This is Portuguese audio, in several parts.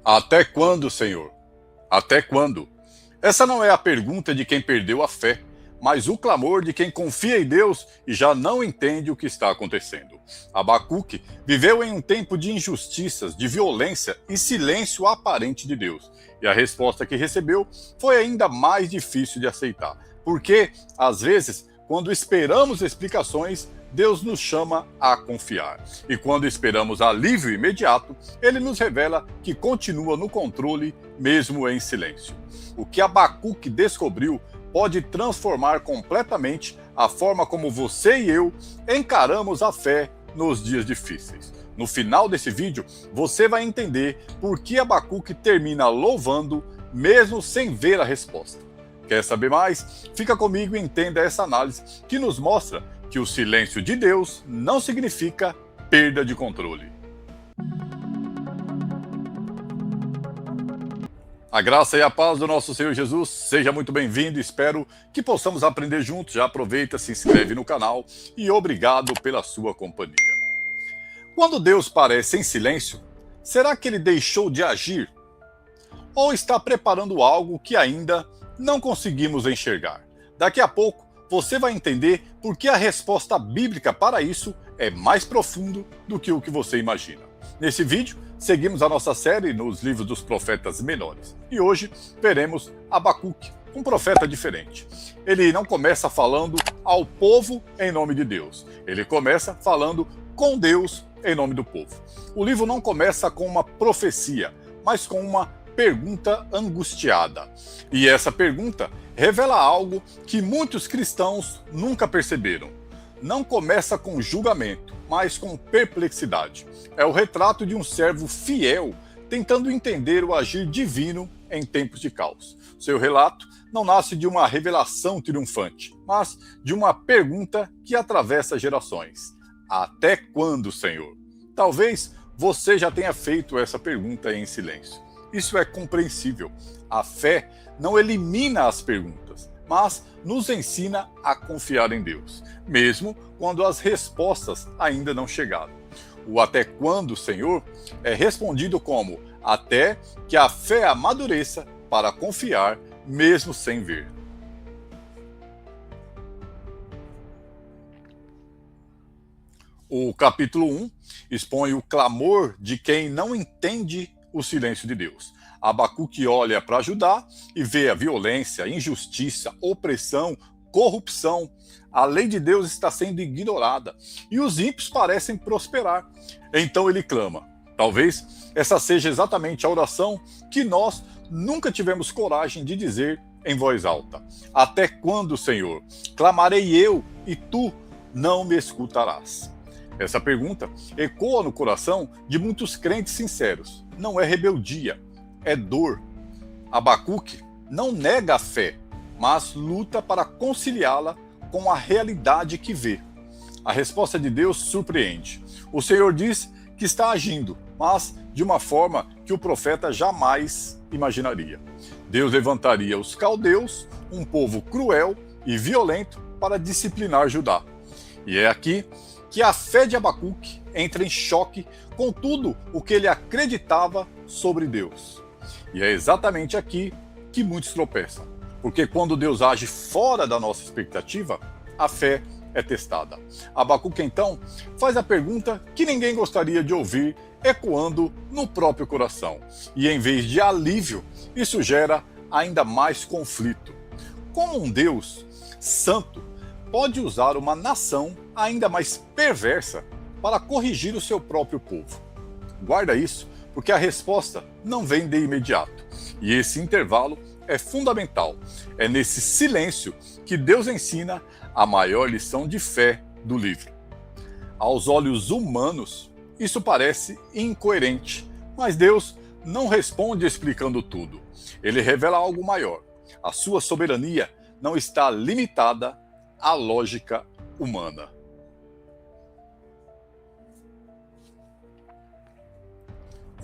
Até quando, Senhor? Até quando? Essa não é a pergunta de quem perdeu a fé, mas o clamor de quem confia em Deus e já não entende o que está acontecendo. Abacuque viveu em um tempo de injustiças, de violência e silêncio aparente de Deus. E a resposta que recebeu foi ainda mais difícil de aceitar. Porque, às vezes, quando esperamos explicações, Deus nos chama a confiar. E quando esperamos alívio imediato, Ele nos revela que continua no controle, mesmo em silêncio. O que Abacuque descobriu pode transformar completamente a forma como você e eu encaramos a fé nos dias difíceis. No final desse vídeo, você vai entender por que Abacuque termina louvando, mesmo sem ver a resposta. Quer saber mais? Fica comigo e entenda essa análise que nos mostra que o silêncio de Deus não significa perda de controle. A graça e a paz do nosso Senhor Jesus, seja muito bem-vindo, espero que possamos aprender juntos. Já aproveita, se inscreve no canal e obrigado pela sua companhia. Quando Deus parece em silêncio, será que Ele deixou de agir? Ou está preparando algo que ainda não conseguimos enxergar? Daqui a pouco você vai entender por que a resposta bíblica para isso é mais profundo do que o que você imagina. Nesse vídeo, seguimos a nossa série nos livros dos profetas menores. E hoje veremos Abacuque, um profeta diferente. Ele não começa falando ao povo em nome de Deus. Ele começa falando com Deus em nome do povo. O livro não começa com uma profecia, mas com uma pergunta angustiada. E essa pergunta revela algo que muitos cristãos nunca perceberam. Não começa com julgamento, mas com perplexidade. É o retrato de um servo fiel tentando entender o agir divino em tempos de caos. Seu relato não nasce de uma revelação triunfante, mas de uma pergunta que atravessa gerações. Até quando, Senhor? Talvez você já tenha feito essa pergunta em silêncio. Isso é compreensível. A fé não elimina as perguntas, mas nos ensina a confiar em Deus, mesmo quando as respostas ainda não chegaram. O até quando, Senhor, é respondido como até que a fé amadureça para confiar, mesmo sem ver. O capítulo 1 expõe o clamor de quem não entende o silêncio de Deus. Abacuque olha para Judá e vê a violência, injustiça, opressão, corrupção. A lei de Deus está sendo ignorada e os ímpios parecem prosperar. Então ele clama. Talvez essa seja exatamente a oração que nós nunca tivemos coragem de dizer em voz alta. Até quando, Senhor? Clamarei eu e tu não me escutarás. Essa pergunta ecoa no coração de muitos crentes sinceros. Não é rebeldia, é dor. Abacuque não nega a fé, mas luta para conciliá-la com a realidade que vê. A resposta de Deus surpreende. O Senhor diz que está agindo, mas de uma forma que o profeta jamais imaginaria. Deus levantaria os caldeus, um povo cruel e violento, para disciplinar Judá. E é aqui que a fé de Abacuque entra em choque com tudo o que ele acreditava sobre Deus. E é exatamente aqui que muitos tropeçam, porque quando Deus age fora da nossa expectativa, a fé é testada. Abacuque então faz a pergunta que ninguém gostaria de ouvir, ecoando no próprio coração. E em vez de alívio, isso gera ainda mais conflito. Como um Deus santo pode usar uma nação ainda mais perversa para corrigir o seu próprio povo? Guarda isso, porque a resposta não vem de imediato. E esse intervalo é fundamental. É nesse silêncio que Deus ensina a maior lição de fé do livro. Aos olhos humanos, isso parece incoerente, mas Deus não responde explicando tudo. Ele revela algo maior. A sua soberania não está limitada à lógica humana.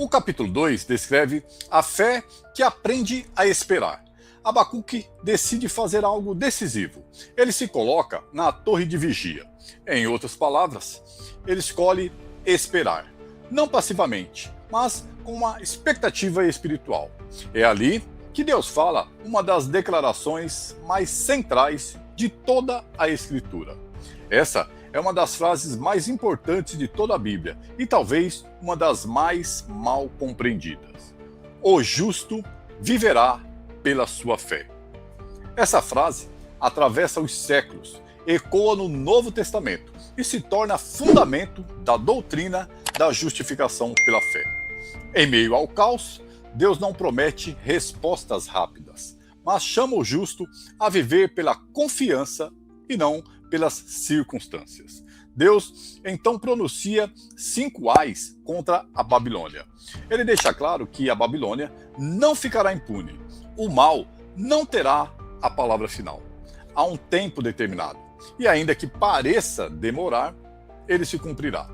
O capítulo 2 descreve a fé que aprende a esperar. Abacuque decide fazer algo decisivo. Ele se coloca na torre de vigia. Em outras palavras, ele escolhe esperar. Não passivamente, mas com uma expectativa espiritual. É ali que Deus fala uma das declarações mais centrais de toda a Escritura. Essa é uma das frases mais importantes de toda a Bíblia e talvez uma das mais mal compreendidas. O justo viverá pela sua fé. Essa frase atravessa os séculos, ecoa no Novo Testamento e se torna fundamento da doutrina da justificação pela fé. Em meio ao caos, Deus não promete respostas rápidas, mas chama o justo a viver pela confiança e não pelas circunstâncias. Deus então pronuncia 5 ais contra a Babilônia. Ele deixa claro que a Babilônia não ficará impune. O mal não terá a palavra final. Há um tempo determinado. E ainda que pareça demorar, ele se cumprirá,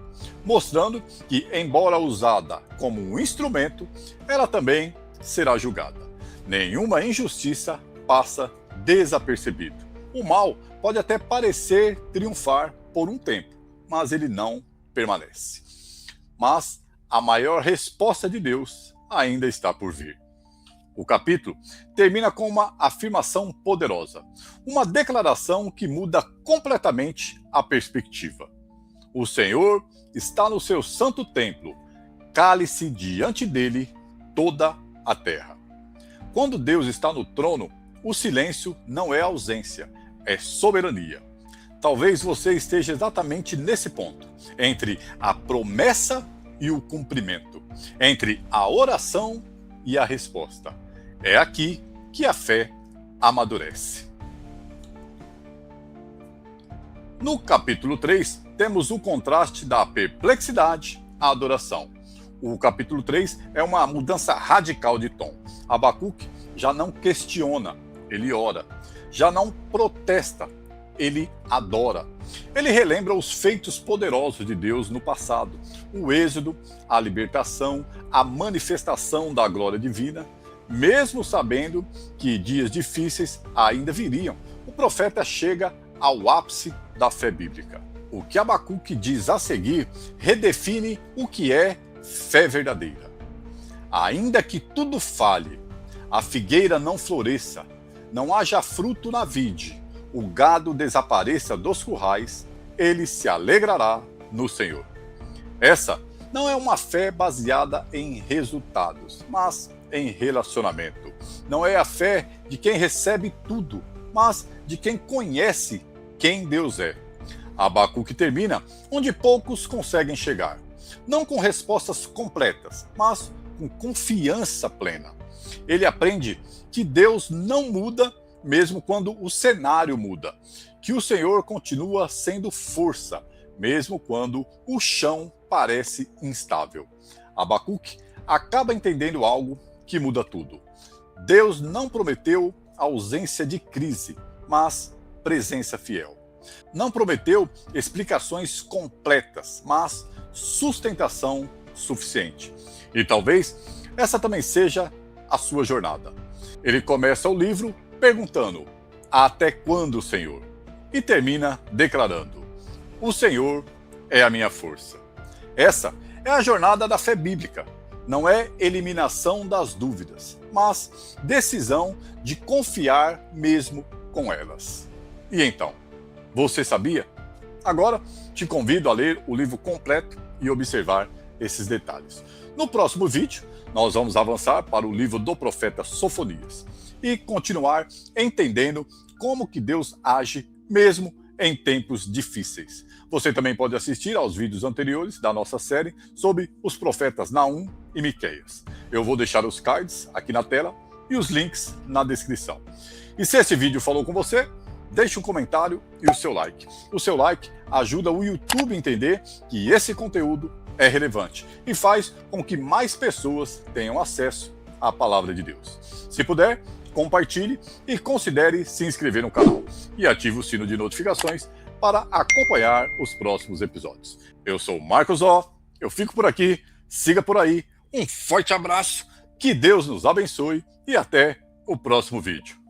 mostrando que, embora usada como um instrumento, ela também será julgada. Nenhuma injustiça passa desapercebido. O mal pode até parecer triunfar por um tempo, mas ele não permanece. Mas a maior resposta de Deus ainda está por vir. O capítulo termina com uma afirmação poderosa, uma declaração que muda completamente a perspectiva. O Senhor está no seu santo templo, cale-se diante dele toda a terra. Quando Deus está no trono, o silêncio não é ausência, é soberania. Talvez você esteja exatamente nesse ponto, entre a promessa e o cumprimento, entre a oração e a resposta. É aqui que a fé amadurece. No capítulo 3, temos o contraste da perplexidade à adoração. O capítulo 3 é uma mudança radical de tom. Abacuque já não questiona, ele ora. Já não protesta, ele adora. Ele relembra os feitos poderosos de Deus no passado, o êxodo, a libertação, a manifestação da glória divina. Mesmo sabendo que dias difíceis ainda viriam, o profeta chega ao ápice da fé bíblica. O que Abacuque diz a seguir redefine o que é fé verdadeira. Ainda que tudo falhe, a figueira não floresça, não haja fruto na vide, o gado desapareça dos currais, ele se alegrará no Senhor. Essa não é uma fé baseada em resultados, mas em relacionamento. Não é a fé de quem recebe tudo, mas de quem conhece quem Deus é. Abacuque termina onde poucos conseguem chegar. Não com respostas completas, mas com confiança plena. Ele aprende que Deus não muda mesmo quando o cenário muda, que o Senhor continua sendo força, mesmo quando o chão parece instável. Abacuque acaba entendendo algo que muda tudo. Deus não prometeu ausência de crise, mas presença fiel. Não prometeu explicações completas, mas sustentação suficiente. E talvez essa também seja a sua jornada. Ele começa o livro perguntando: até quando, Senhor? E termina declarando: o Senhor é a minha força. Essa é a jornada da fé bíblica. Não é eliminação das dúvidas, mas decisão de confiar mesmo com elas. E então, você sabia? Agora te convido a ler o livro completo e observar esses detalhes. No próximo vídeo, nós vamos avançar para o livro do profeta Sofonias e continuar entendendo como que Deus age mesmo em tempos difíceis. Você também pode assistir aos vídeos anteriores da nossa série sobre os profetas Naum e Miqueias. Eu vou deixar os cards aqui na tela e os links na descrição. E se esse vídeo falou com você, deixe um comentário e o seu like. O seu like ajuda o YouTube a entender que esse conteúdo é relevante e faz com que mais pessoas tenham acesso à palavra de Deus. Se puder, compartilhe e considere se inscrever no canal e ative o sino de notificações para acompanhar os próximos episódios. Eu sou o Marcos O, eu fico por aqui, siga por aí, um forte abraço, que Deus nos abençoe e até o próximo vídeo.